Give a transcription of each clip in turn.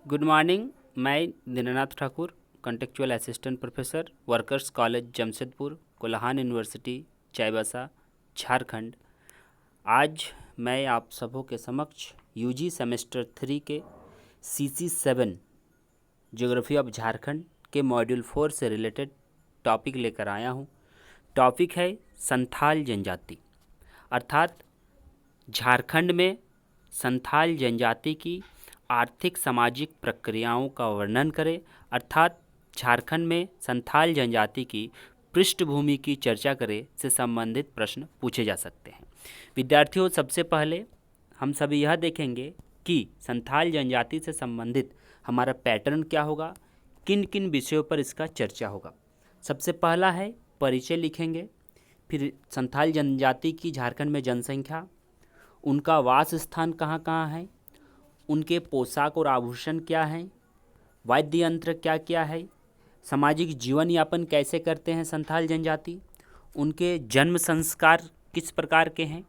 Good morning. मैं Dinanath Thakur, contractual assistant professor, workers college Jamshedpur, Kolhan university, Chaibasa, Jharkhand. आज मैं आप सबों के समक्ष यूजी सेमेस्टर 3 के CC7 ज्योग्राफी ऑफ झारखंड के मॉड्यूल 4 से रिलेटेड टॉपिक लेकर आया हूँ। टॉपिक है संथाल जनजाति, अर्थात झारखंड में संथाल जनजाति की आर्थिक सामाजिक प्रक्रियाओं का वर्णन करें। अर्थात झारखंड में संथाल जनजाति की पृष्ठभूमि की चर्चा करें से संबंधित प्रश्न पूछे जा सकते हैं। विद्यार्थियों, सबसे पहले हम सभी यह देखेंगे कि संथाल जनजाति से संबंधित हमारा पैटर्न क्या होगा, किन किन विषयों पर इसका चर्चा होगा। सबसे पहला है परिचय लिखेंगे, फिर संथाल जनजाति की झारखंड में जनसंख्या, उनका वास स्थान कहाँ कहाँ है, उनके पोशाक और आभूषण क्या हैं, वाद्य यंत्र क्या क्या है, सामाजिक जीवन यापन कैसे करते हैं संथाल जनजाति, उनके जन्म संस्कार किस प्रकार के हैं,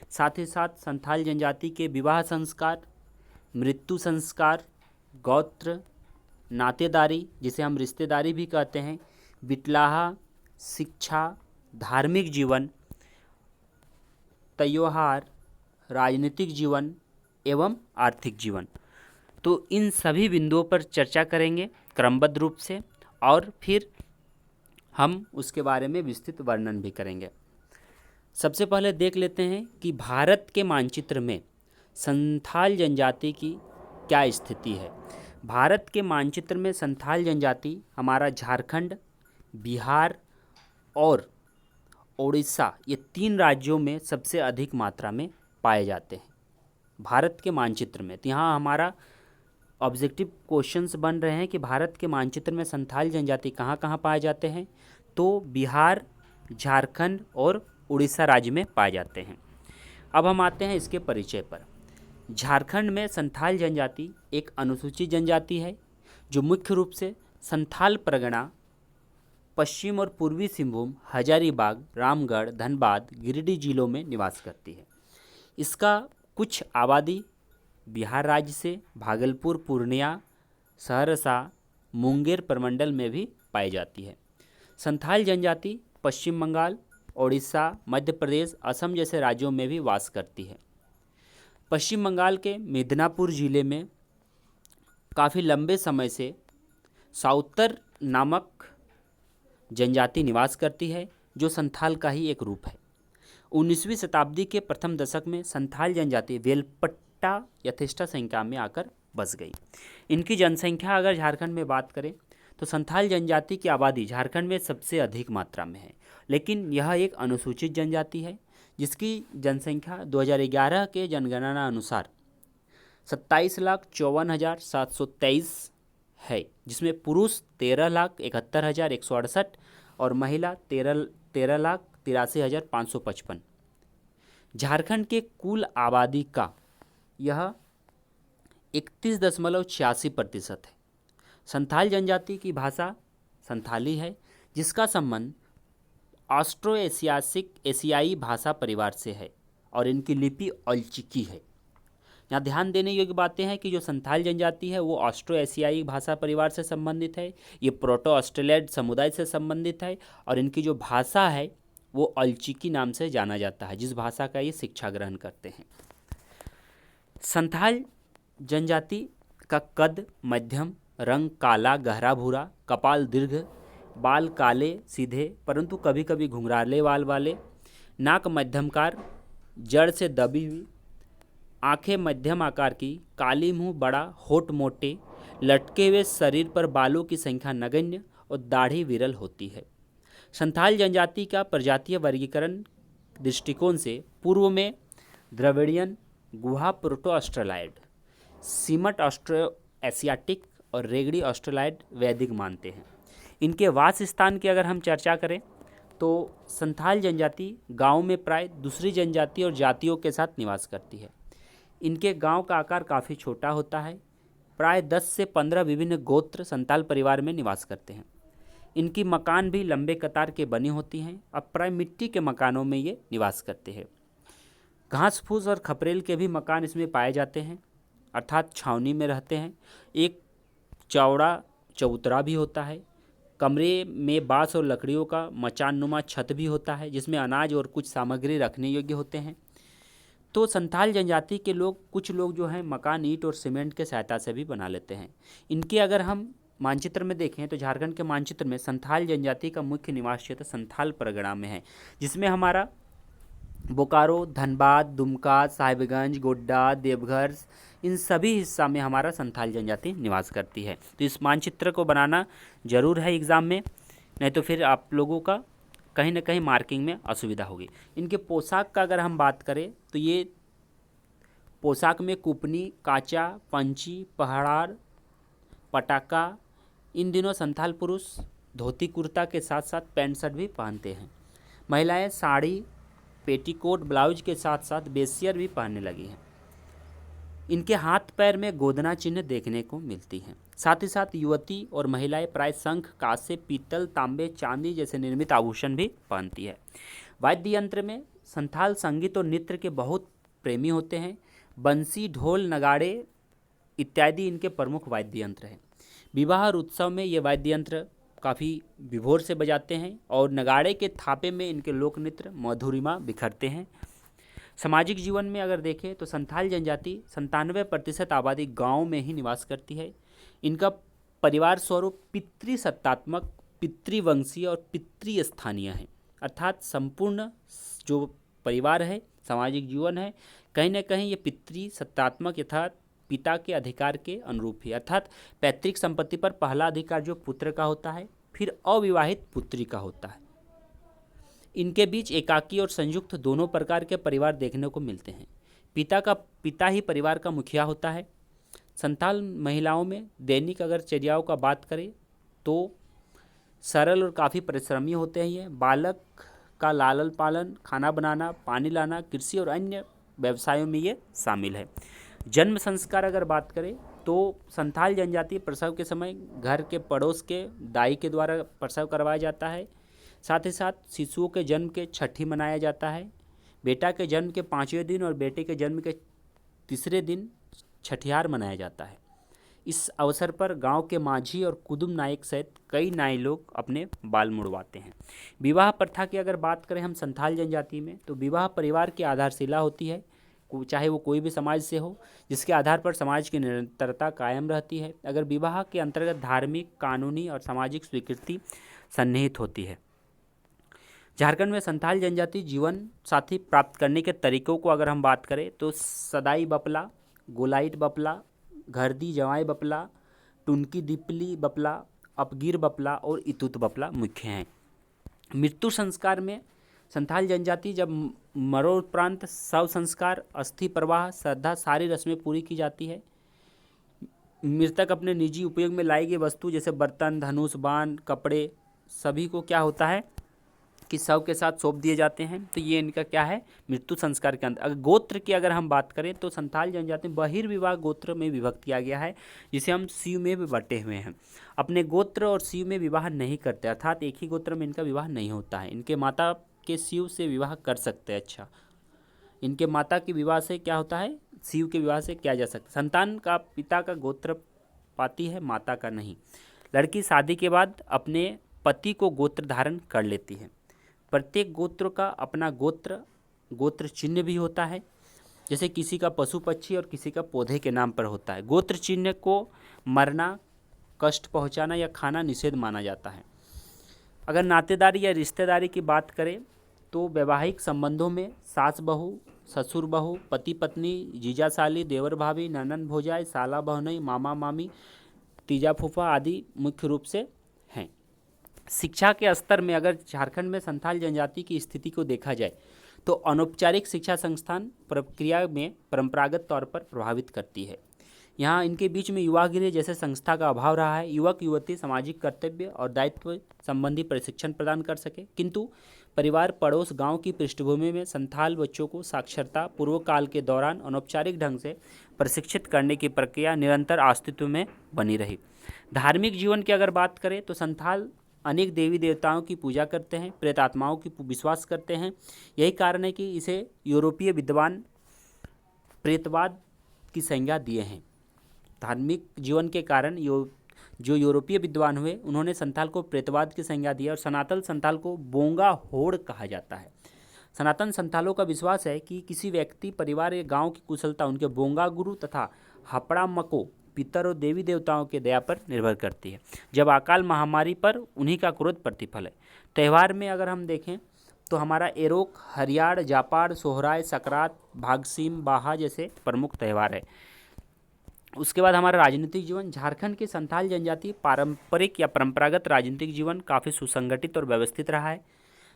साथ ही साथ संथाल जनजाति के विवाह संस्कार, मृत्यु संस्कार, गोत्र, नातेदारी जिसे हम रिश्तेदारी भी कहते हैं, बिटलाहा, शिक्षा, धार्मिक जीवन, त्योहार, राजनीतिक जीवन एवं आर्थिक जीवन। तो इन सभी बिंदुओं पर चर्चा करेंगे क्रमबद्ध रूप से, और फिर हम उसके बारे में विस्तृत वर्णन भी करेंगे। सबसे पहले देख लेते हैं कि भारत के मानचित्र में संथाल जनजाति की क्या स्थिति है। भारत के मानचित्र में संथाल जनजाति हमारा झारखंड, बिहार और उड़ीसा, ये 3 राज्यों में सबसे अधिक मात्रा में पाए जाते हैं भारत के मानचित्र में। तो यहाँ हमारा ऑब्जेक्टिव क्वेश्चंस बन रहे हैं कि भारत के मानचित्र में संथाल जनजाति कहाँ कहाँ पाए जाते हैं। तो बिहार, झारखंड और उड़ीसा राज्य में पाए जाते हैं। अब हम आते हैं इसके परिचय पर। झारखंड में संथाल जनजाति एक अनुसूचित जनजाति है जो मुख्य रूप से संथाल परगना, पश्चिम और पूर्वी सिंहभूम, हजारीबाग, रामगढ़, धनबाद, गिरिडीह जिलों में निवास करती है। इसका कुछ आबादी बिहार राज्य से भागलपुर, पूर्णिया, सहरसा, मुंगेर प्रमंडल में भी पाई जाती है। संथाल जनजाति पश्चिम बंगाल, ओडिशा, मध्य प्रदेश, असम जैसे राज्यों में भी वास करती है। पश्चिम बंगाल के मिदनापुर जिले में काफ़ी लंबे समय से साउतर नामक जनजाति निवास करती है, जो संथाल का ही एक रूप है। 19वीं शताब्दी के प्रथम दशक में संथाल जनजाति वेलपट्टा यथेष्ट संख्या में आकर बस गई। इनकी जनसंख्या अगर झारखंड में बात करें तो संथाल जनजाति की आबादी झारखंड में सबसे अधिक मात्रा में है, लेकिन यह एक अनुसूचित जनजाति है जिसकी जनसंख्या 2011 के जनगणना अनुसार 27,54,723 है, जिसमें पुरुष 13,71,168 और महिला 13,83,555। झारखंड के कुल आबादी का यह 31.86% है। संथाल जनजाति की भाषा संथाली है, जिसका संबंध ऑस्ट्रो एशियाई भाषा परिवार से है, और इनकी लिपि औलचिकी है। यहाँ ध्यान देने योग्य बातें हैं कि जो संथाल जनजाति है वो ऑस्ट्रो एशियाई भाषा परिवार से संबंधित है, ये प्रोटो ऑस्ट्रेलियाड समुदाय से संबंधित है, और इनकी जो भाषा है वो औलचिकी नाम से जाना जाता है, जिस भाषा का ये शिक्षा ग्रहण करते हैं। संथाल जनजाति का कद मध्यम, रंग काला गहरा भूरा, कपाल दीर्घ, बाल काले सीधे परंतु कभी कभी घुंघराले बाल वाले, नाक मध्यमकार, जड़ से दबी हुई, आंखें मध्यम आकार की, काली मुंह बड़ा, होठ मोटे, लटके हुए शरीर पर बालों की संख्या नगण्य और दाढ़ी विरल होती है। संथाल जनजाति का प्रजातीय वर्गीकरण दृष्टिकोण से पूर्व में द्रविडियन, गुहा प्रोटो ऑस्ट्रेलॉयड, सीमट ऑस्ट्रो एशियाटिक और रेगड़ी ऑस्ट्रेलॉयड वैदिक मानते हैं। इनके वास स्थान की अगर हम चर्चा करें तो संथाल जनजाति गांव में प्राय दूसरी जनजाति और जातियों के साथ निवास करती है। इनके गांव का आकार काफ़ी छोटा होता है। प्राय 10 से 15 विभिन्न गोत्र संथाल परिवार में निवास करते हैं। इनकी मकान भी लंबे कतार के बनी होती हैं। अब प्राय मिट्टी के मकानों में ये निवास करते हैं। घास फूस और खपरेल के भी मकान इसमें पाए जाते हैं, अर्थात छावनी में रहते हैं। एक चौड़ा चबूतरा भी होता है। कमरे में बांस और लकड़ियों का मचाननुमा छत भी होता है जिसमें अनाज और कुछ सामग्री रखने योग्य होते हैं। तो संथाल जनजाति के लोग, कुछ लोग जो हैं मकान ईंट और सीमेंट के सहायता से भी बना लेते हैं। इनके अगर हम मानचित्र में देखें तो झारखंड के मानचित्र में संथाल जनजाति का मुख्य निवास क्षेत्र संथाल परगना में है, जिसमें हमारा बोकारो, धनबाद, दुमका, साहिबगंज, गोड्डा, देवघर, इन सभी हिस्सा में हमारा संथाल जनजाति निवास करती है। तो इस मानचित्र को बनाना जरूर है एग्ज़ाम में, नहीं तो फिर आप लोगों का कहीं ना कहीं मार्किंग में असुविधा होगी। इनके पोशाक का अगर हम बात करें तो ये पोशाक में कुपनी, काचा, पंची, पहाड़, पटाका, इन दिनों संथाल पुरुष धोती कुर्ता के साथ साथ पैंट शर्ट भी पहनते हैं। महिलाएं साड़ी, पेटीकोट, ब्लाउज के साथ साथ बेसियर भी पहनने लगी हैं। इनके हाथ पैर में गोदना चिन्ह देखने को मिलती हैं। साथ ही साथ युवती और महिलाएं प्राय शंख, कांसे, पीतल, तांबे, चांदी जैसे निर्मित आभूषण भी पहनती है। वाद्य यंत्र में संथाल संगीत और नृत्य के बहुत प्रेमी होते हैं। बंसी, ढोल, नगाड़े इत्यादि इनके प्रमुख वाद्य यंत्र हैं। विवाह और उत्सव में ये वाद्य यंत्र काफ़ी विभोर से बजाते हैं और नगाड़े के थापे में इनके लोक नृत्य मधुरिमा बिखरते हैं। सामाजिक जीवन में अगर देखें तो संथाल जनजाति 97% आबादी गांव में ही निवास करती है। इनका परिवार स्वरूप पितृसत्तात्मक, पितृवंशीय और पितृस्थानीय है, अर्थात संपूर्ण जो परिवार है, सामाजिक जीवन है, कहीं ना कहीं ये पितृसत्तात्मक अर्थात पिता के अधिकार के अनुरूप ही, अर्थात पैतृक संपत्ति पर पहला अधिकार जो पुत्र का होता है, फिर अविवाहित पुत्री का होता है। इनके बीच एकाकी और संयुक्त दोनों प्रकार के परिवार देखने को मिलते हैं। पिता ही परिवार का मुखिया होता है। संथाल महिलाओं में दैनिक अगर चर्याओं का बात करें तो सरल और काफ़ी परिश्रमी होते हैं। ये बालक का लालन पालन, खाना बनाना, पानी लाना, कृषि और अन्य व्यवसायों में ये शामिल है। जन्म संस्कार अगर बात करें तो संथाल जनजाति प्रसव के समय घर के पड़ोस के दाई के द्वारा प्रसव करवाया जाता है। साथ ही साथ शिशुओं के जन्म के छठी मनाया जाता है। बेटा के जन्म के 5वें दिन और बेटे के जन्म के 3रे दिन छठियार मनाया जाता है। इस अवसर पर गांव के माझी और कुदुम नायक सहित कई नाई लोग अपने बाल मुड़वाते हैं। विवाह प्रथा की अगर बात करें हम संथाल जनजाति में तो विवाह परिवार की आधारशिला होती है, चाहे वो कोई भी समाज से हो, जिसके आधार पर समाज की निरंतरता कायम रहती है। अगर विवाह के अंतर्गत धार्मिक, कानूनी और सामाजिक स्वीकृति सन्निहित होती है। झारखंड में संथाल जनजाति जीवन साथी प्राप्त करने के तरीकों को अगर हम बात करें तो सदाई बपला, गोलाइट बपला, घरदी जवाई बपला, टुनकी दीपली बपला, अपगिर बपला और इतुत बपला मुख्य हैं। मृत्यु संस्कार में संथाल जनजाति जब मरणोपरांत शव संस्कार, अस्थि प्रवाह, श्रद्धा सारी रस्में पूरी की जाती है। मृतक अपने निजी उपयोग में लाई गई वस्तु जैसे बर्तन, धनुष, बाण, कपड़े सभी को क्या होता है कि शव के साथ सौंप दिए जाते हैं। तो ये इनका क्या है, मृत्यु संस्कार के अंदर। अगर गोत्र की अगर हम बात करें तो संथाल जनजाति बहिर्विवाह गोत्र में विभक्त किया गया है, जिसे हम सीव में भी बटे हुए हैं। अपने गोत्र और सीव में विवाह नहीं करते, अर्थात एक ही गोत्र में इनका विवाह नहीं होता है। इनके माता के सीव से विवाह कर सकते हैं। अच्छा, इनके माता के विवाह से क्या होता है, सीव के विवाह से किया जा सकता है। संतान का पिता का गोत्र पाती है, माता का नहीं। लड़की शादी के बाद अपने पति को गोत्र धारण कर लेती है। प्रत्येक गोत्र का अपना गोत्र चिन्ह भी होता है, जैसे किसी का पशु पक्षी और किसी का पौधे के नाम पर होता है। गोत्र चिन्ह को मरना, कष्ट पहुंचाना या खाना निषेध माना जाता है। अगर नातेदारी या रिश्तेदारी की बात करें तो वैवाहिक संबंधों में सास बहू, ससुर बहू, पति पत्नी, जीजा साली, देवर भाभी, ननन भौजाई, साला बहनोई, मामा मामी, तीजा फूफा आदि मुख्य रूप से हैं। शिक्षा के स्तर में अगर झारखंड में संथाल जनजाति की स्थिति को देखा जाए तो अनौपचारिक शिक्षा संस्थान प्रक्रिया में परंपरागत तौर पर प्रभावित करती है। यहाँ इनके बीच में युवा गृह जैसे संस्था का अभाव रहा है। युवक युवती सामाजिक कर्तव्य और दायित्व संबंधी प्रशिक्षण प्रदान कर सके, किंतु परिवार, पड़ोस, गांव की पृष्ठभूमि में संथाल बच्चों को साक्षरता पूर्व काल के दौरान अनौपचारिक ढंग से प्रशिक्षित करने की प्रक्रिया निरंतर अस्तित्व में बनी रही। धार्मिक जीवन की अगर बात करें तो संथाल अनेक देवी देवताओं की पूजा करते हैं, प्रेतात्माओं की विश्वास करते हैं। यही कारण है कि इसे यूरोपीय विद्वान प्रेतवाद की संज्ञा दिए हैं। धार्मिक जीवन के कारण जो यूरोपीय विद्वान हुए उन्होंने संथाल को प्रेतवाद की संज्ञा दी और सनातन संथाल को बोंगा होड़ कहा जाता है। सनातन संथालों का विश्वास है कि किसी व्यक्ति, परिवार या गांव की कुशलता उनके बोंगा गुरु तथा हपड़ा मको पितर और देवी देवताओं के दया पर निर्भर करती है। जब अकाल महामारी पर उन्हीं का क्रोध प्रतिफल है। त्यौहार में अगर हम देखें तो हमारा एरोक, हरियाण, जापाड़, सोहराय, सकरात, भागसीम, बाहा जैसे प्रमुख त्यौहार है। उसके बाद हमारा राजनीतिक जीवन। झारखंड की संथाल जनजाति पारंपरिक या परंपरागत राजनीतिक जीवन काफ़ी सुसंगठित और व्यवस्थित रहा है।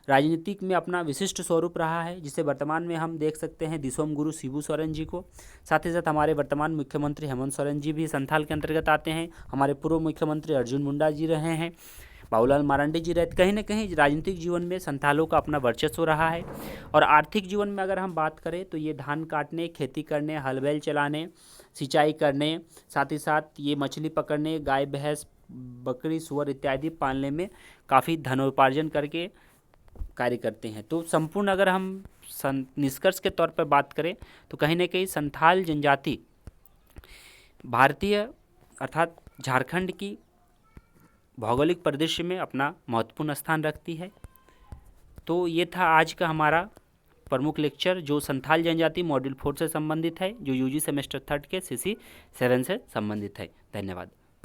राजनीतिक में अपना विशिष्ट स्वरूप रहा है, जिसे वर्तमान में हम देख सकते हैं दिसोम गुरु शिबू सोरेन जी को। साथ ही साथ हमारे वर्तमान मुख्यमंत्री हेमंत सोरेन जी भी संथाल के अंतर्गत आते हैं। हमारे पूर्व मुख्यमंत्री अर्जुन मुंडा जी रहे हैं, बाबूलाल मरांडी जी रहते। कहीं ना कहीं राजनीतिक जीवन में संथालों का अपना वर्चस्व रहा है। और आर्थिक जीवन में अगर हम बात करें तो ये धान काटने, खेती करने, हल बैल चलाने, सिंचाई करने, साथ ही साथ ये मछली पकड़ने, गाय भैंस, बकरी, सुअर इत्यादि पालने में काफ़ी धनोपार्जन करके कार्य करते हैं। तो संपूर्ण अगर हम निष्कर्ष के तौर पर बात करें तो कहीं ना कहीं संथाल जनजाति भारतीय अर्थात झारखंड की भौगोलिक परिदृश्य में अपना महत्वपूर्ण स्थान रखती है। तो ये था आज का हमारा प्रमुख लेक्चर, जो संथाल जनजाति मॉड्यूल 4 से संबंधित है, जो यूजी सेमेस्टर 3 के CC 7 से संबंधित है। धन्यवाद।